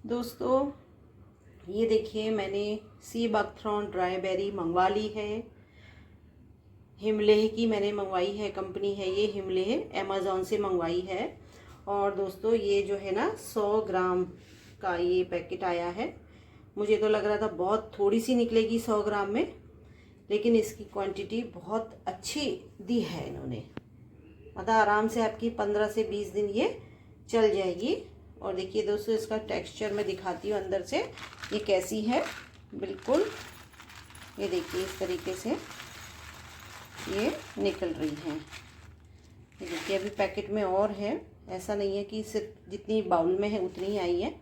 दोस्तों ये देखिए, मैंने सी बकथ्रॉन ड्राई बेरी मंगवा ली है। हिमलेह की मैंने मंगवाई है, कंपनी है ये हिमलेह, अमेज़ॉन से मंगवाई है। और दोस्तों ये जो है ना 100 ग्राम का ये पैकेट आया है। मुझे तो लग रहा था बहुत थोड़ी सी निकलेगी 100 ग्राम में, लेकिन इसकी क्वांटिटी बहुत अच्छी दी है इन्होंने। मतलब आराम से आपकी 15 से 20 दिन ये चल जाएगी। और देखिए दोस्तों, इसका टेक्सचर मैं दिखाती हूँ अंदर से ये कैसी है। बिल्कुल ये देखिए, इस तरीके से ये निकल रही है। ये देखिए, अभी पैकेट में और है, ऐसा नहीं है कि सिर्फ जितनी बाउल में है उतनी ही आई है।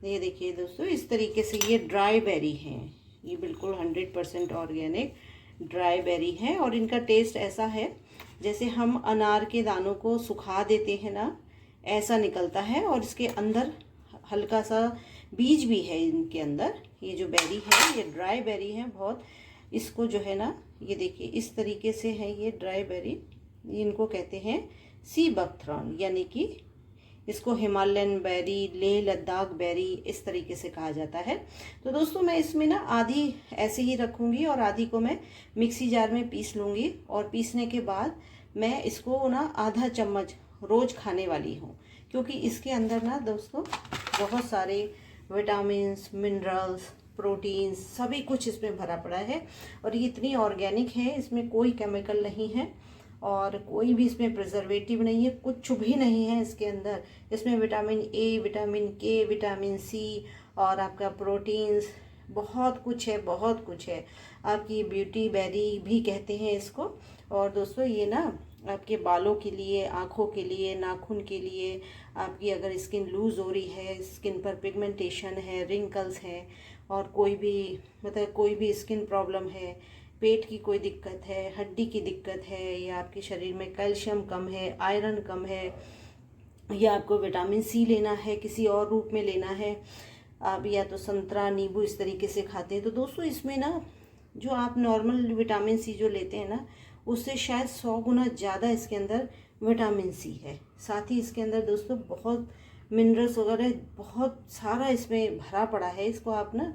ये देखिए दोस्तों, इस तरीके से ये ड्राई बेरी है। ये बिल्कुल 100% ऑर्गेनिक ड्राई बेरी है। और इनका टेस्ट ऐसा है जैसे हम अनार के दानों को सुखा देते हैं ना, ऐसा निकलता है। और इसके अंदर हल्का सा बीज भी है इनके अंदर। ये जो बेरी है ये ड्राई बेरी है बहुत। इसको जो है ना, ये देखिए इस तरीके से है ये ड्राई बेरी। इनको कहते हैं सी बकथ्रॉन, यानी कि इसको हिमालयन बेरी, लेह लद्दाख बेरी इस तरीके से कहा जाता है। तो दोस्तों मैं इसमें ना आधी ऐसे ही रखूँगी और आधी को मैं मिक्सी जार में पीस लूँगी। और पीसने के बाद मैं इसको ना आधा चम्मच रोज़ खाने वाली हूँ, क्योंकि इसके अंदर ना दोस्तों बहुत सारे विटामिन्स, मिनरल्स, प्रोटीन्स सभी कुछ इसमें भरा पड़ा है। और ये इतनी ऑर्गेनिक है, इसमें कोई केमिकल नहीं है और कोई भी इसमें प्रिजर्वेटिव नहीं है, कुछ भी नहीं है इसके अंदर। इसमें विटामिन ए, विटामिन के, विटामिन सी और आपका प्रोटीन्स बहुत कुछ है, बहुत कुछ है। आपकी ब्यूटी बेरी भी कहते हैं इसको। और दोस्तों ये ना आपके बालों के लिए, आँखों के लिए, नाखून के लिए, आपकी अगर स्किन लूज़ हो रही है, स्किन पर पिगमेंटेशन है, रिंकल्स हैं, और कोई भी मतलब कोई भी स्किन प्रॉब्लम है, पेट की कोई दिक्कत है, हड्डी की दिक्कत है, या आपके शरीर में कैल्शियम कम है, आयरन कम है, या आपको विटामिन सी लेना है, किसी और रूप में लेना है, आप या तो संतरा, नींबू इस तरीके से खाते हैं, तो दोस्तों इसमें ना जो आप नॉर्मल विटामिन सी जो लेते हैं ना, उससे शायद 100 गुना ज़्यादा इसके अंदर विटामिन सी है। साथ ही इसके अंदर दोस्तों बहुत मिनरल्स वगैरह बहुत सारा इसमें भरा पड़ा है। इसको आप ना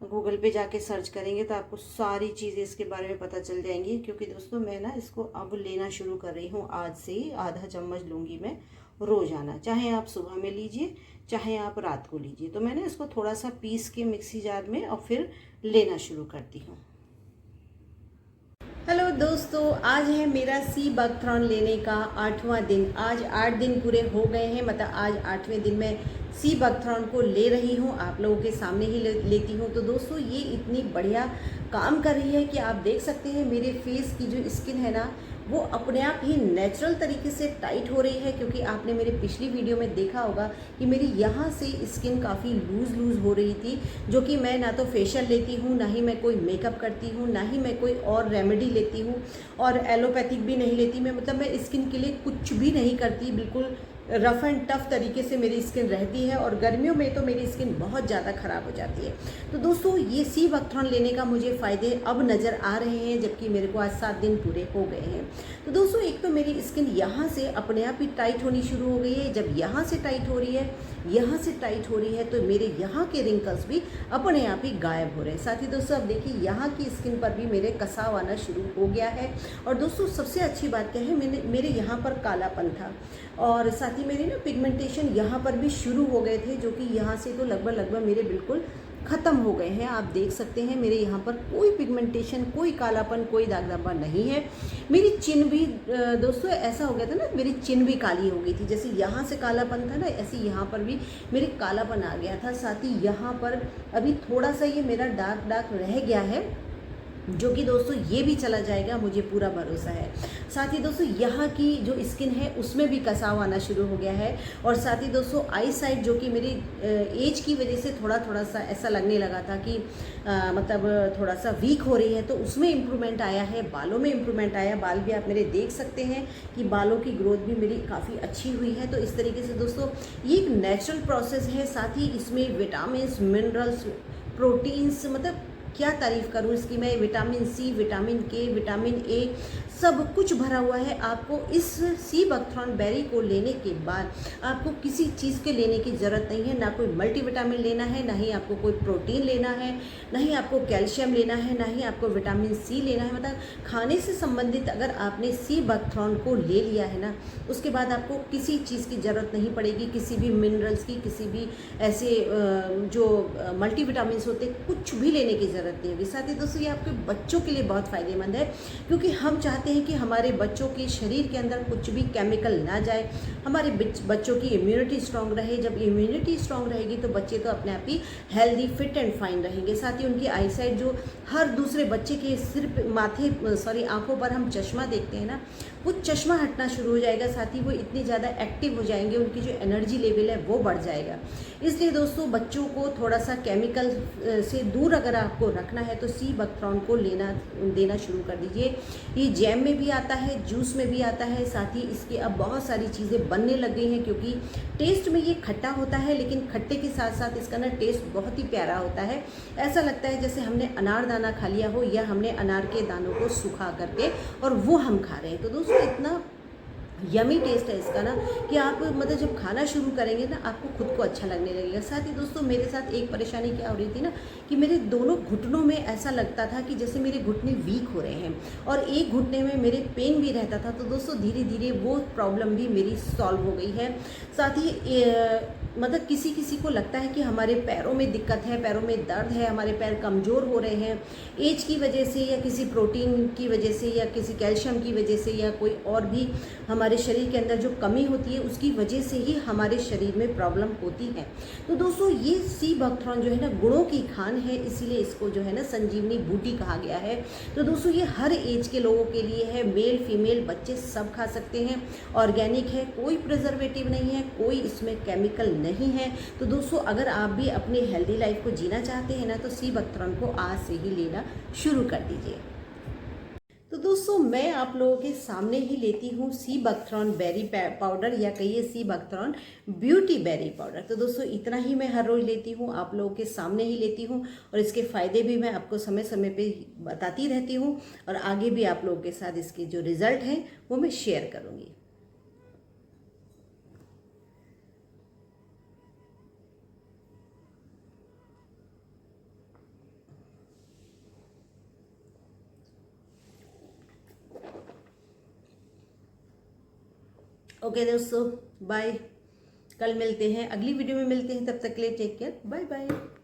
गूगल पे जाके सर्च करेंगे तो आपको सारी चीज़ें इसके बारे में पता चल जाएंगी। क्योंकि दोस्तों मैं ना इसको अब लेना शुरू कर रही हूँ, आज से ही आधा चम्मच लूँगी मैं रोज़ाना। चाहे आप सुबह में लीजिए, चाहे आप रात को लीजिए। तो मैंने इसको थोड़ा सा पीस के मिक्सी जार में और फिर लेना शुरू करती हूँ। हेलो दोस्तों, आज है मेरा सी बकथ्रॉन लेने का 8वां दिन। आज 8 दिन पूरे हो गए हैं, मतलब आज 8वें दिन में सी बकथ्रॉन को ले रही हूँ, आप लोगों के सामने ही लेती हूँ। तो दोस्तों ये इतनी बढ़िया काम कर रही है कि आप देख सकते हैं मेरे फेस की जो स्किन है ना, वो अपने आप ही नेचुरल तरीके से टाइट हो रही है। क्योंकि आपने मेरे पिछली वीडियो में देखा होगा कि मेरी यहाँ से स्किन काफ़ी लूज़ हो रही थी, जो कि मैं ना तो फेशियल लेती हूँ, ना ही मैं कोई मेकअप करती हूँ, ना ही मैं कोई और रेमेडी लेती हूँ, और एलोपैथिक भी नहीं लेती मैं। मतलब मैं स्किन के लिए कुछ भी नहीं करती, बिल्कुल रफ़ एंड टफ तरीके से मेरी स्किन रहती है। और गर्मियों में तो मेरी स्किन बहुत ज़्यादा ख़राब हो जाती है। तो दोस्तों ये सी बकथ्रॉन लेने का मुझे फ़ायदे अब नज़र आ रहे हैं, जबकि मेरे को आज 7 दिन पूरे हो गए हैं। तो दोस्तों एक तो मेरी स्किन यहाँ से अपने आप ही टाइट होनी शुरू हो गई है। जब यहाँ से टाइट हो रही है, यहाँ से टाइट हो रही है, तो मेरे यहाँ के रिंकल्स भी अपने आप ही गायब हो रहे हैं। साथ ही दोस्तों अब देखिए, यहाँ की स्किन पर भी मेरे कसाव आना शुरू हो गया है। और दोस्तों सबसे अच्छी बात क्या है, मेरे यहाँ पर कालापन था, और साथ ही मेरी ना पिगमेंटेशन यहाँ पर भी शुरू हो गए थे, जो कि यहाँ से तो लगभग मेरे बिल्कुल ख़त्म हो गए हैं। आप देख सकते हैं मेरे यहाँ पर कोई पिगमेंटेशन, कोई कालापन, कोई दाग धब्बा नहीं है। मेरी चिन भी दोस्तों ऐसा हो गया था ना, मेरी चिन भी काली हो गई थी। जैसे यहाँ से कालापन था ना, ऐसे यहाँ पर भी मेरे कालापन आ गया था। साथ ही यहाँ पर अभी थोड़ा सा ये मेरा डार्क रह गया है, जो कि दोस्तों ये भी चला जाएगा, मुझे पूरा भरोसा है। साथ ही दोस्तों यहाँ की जो स्किन है उसमें भी कसाव आना शुरू हो गया है। और साथ ही दोस्तों आई साइड, जो कि मेरी एज की वजह से थोड़ा सा ऐसा लगने लगा था कि मतलब थोड़ा सा वीक हो रही है, तो उसमें इम्प्रूवमेंट आया है। बालों में इम्प्रूवमेंट आया, बाल भी आप मेरे देख सकते हैं कि बालों की ग्रोथ भी मेरी काफ़ी अच्छी हुई है। तो इस तरीके से दोस्तों ये एक नेचुरल प्रोसेस है। साथ ही इसमें विटामिन्स, मिनरल्स, प्रोटीन्स, मतलब क्या तारीफ़ करूँ इसकी मैं। विटामिन सी, विटामिन के, विटामिन ए, सब कुछ भरा हुआ है। आपको इस सी बकथ्रॉन बेरी को लेने के बाद आपको किसी चीज़ के लेने की ज़रूरत नहीं है, ना कोई मल्टीविटामिन लेना है, ना ही आपको कोई प्रोटीन लेना है, ना ही आपको कैल्शियम लेना है, ना ही आपको विटामिन सी लेना है। मतलब खाने से संबंधित अगर आपने सी बकथ्रॉन को ले लिया है ना, उसके बाद आपको किसी चीज़ की ज़रूरत नहीं पड़ेगी, किसी भी मिनरल्स की, किसी भी ऐसे जो मल्टीविटामिन होते कुछ भी लेने की ज़रूरत नहीं होगी। साथ ही दोस्तों ये आपके बच्चों के लिए बहुत फ़ायदेमंद है, क्योंकि हम चाहते हैं कि हमारे बच्चों के शरीर के अंदर कुछ भी केमिकल ना जाए, हमारे बच्चों की इम्यूनिटी स्ट्रांग रहे। जब इम्यूनिटी स्ट्रांग रहेगी तो बच्चे तो अपने आप ही हेल्दी, फिट एंड फाइन रहेंगे। साथ ही उनकी आईसाइट, जो हर दूसरे बच्चे के सिर आंखों पर हम चश्मा देखते हैं ना, वो चश्मा हटना शुरू हो जाएगा। साथ ही वो इतनी ज़्यादा एक्टिव हो जाएंगे, उनकी जो एनर्जी लेवल है वो बढ़ जाएगा। इसलिए दोस्तों बच्चों को थोड़ा सा केमिकल से दूर अगर आपको रखना है तो सी बकथ्रॉन को देना शुरू कर दीजिए। ये जैम में भी आता है, जूस में भी आता है। साथ ही इसके अब बहुत सारी चीज़ें बनने लग गई हैं, क्योंकि टेस्ट में ये खट्टा होता है, लेकिन खट्टे के साथ साथ इसका ना टेस्ट बहुत ही प्यारा होता है। ऐसा लगता है जैसे हमने अनार दाना खा लिया हो, या हमने अनार के दानों को सुखा करके और वो हम खा रहे हैं। तो दोस्तों इतना यमी टेस्ट है इसका ना, कि आप मतलब जब खाना शुरू करेंगे ना, आपको खुद को अच्छा लगने लगेगा। साथ ही दोस्तों मेरे साथ एक परेशानी क्या हो रही थी ना, कि मेरे दोनों घुटनों में ऐसा लगता था कि जैसे मेरे घुटने वीक हो रहे हैं, और एक घुटने में मेरे पेन भी रहता था। तो दोस्तों धीरे धीरे वो प्रॉब्लम भी मेरी सॉल्व हो गई है। साथ ही मतलब किसी किसी को लगता है कि हमारे पैरों में दिक्कत है, पैरों में दर्द है, हमारे पैर कमज़ोर हो रहे हैं एज की वजह से, या किसी प्रोटीन की वजह से, या किसी कैल्शियम की वजह से, या कोई और भी हमारे शरीर के अंदर जो कमी होती है उसकी वजह से ही हमारे शरीर में प्रॉब्लम होती है। तो दोस्तों ये सी बकथ्रॉन जो है ना, गुणों की खान है, इसीलिए इसको जो है ना संजीवनी बूटी कहा गया है। तो दोस्तों ये हर एज के लोगों के लिए है, मेल फीमेल बच्चे सब खा सकते हैं। ऑर्गेनिक है, कोई प्रिजर्वेटिव नहीं है, कोई इसमें केमिकल नहीं है। तो दोस्तों अगर आप भी अपनी हेल्दी लाइफ को जीना चाहते हैं ना, तो सी बकथ्रॉन को आज से ही लेना शुरू कर दीजिए। तो दोस्तों मैं आप लोगों के सामने ही लेती हूँ सी बकथ्रॉन बेरी पाउडर, या कहिए सी बकथ्रॉन ब्यूटी बेरी पाउडर। तो दोस्तों इतना ही मैं हर रोज़ लेती हूँ, आप लोगों के सामने ही लेती हूँ, और इसके फ़ायदे भी मैं आपको समय समय पे बताती रहती हूँ, और आगे भी आप लोगों के साथ इसके जो रिज़ल्ट हैं वो मैं शेयर करूँगी। ओके दोस्तों, बाय। कल मिलते हैं, अगली वीडियो में मिलते हैं, तब तक के लिए टेक केयर, बाय बाय।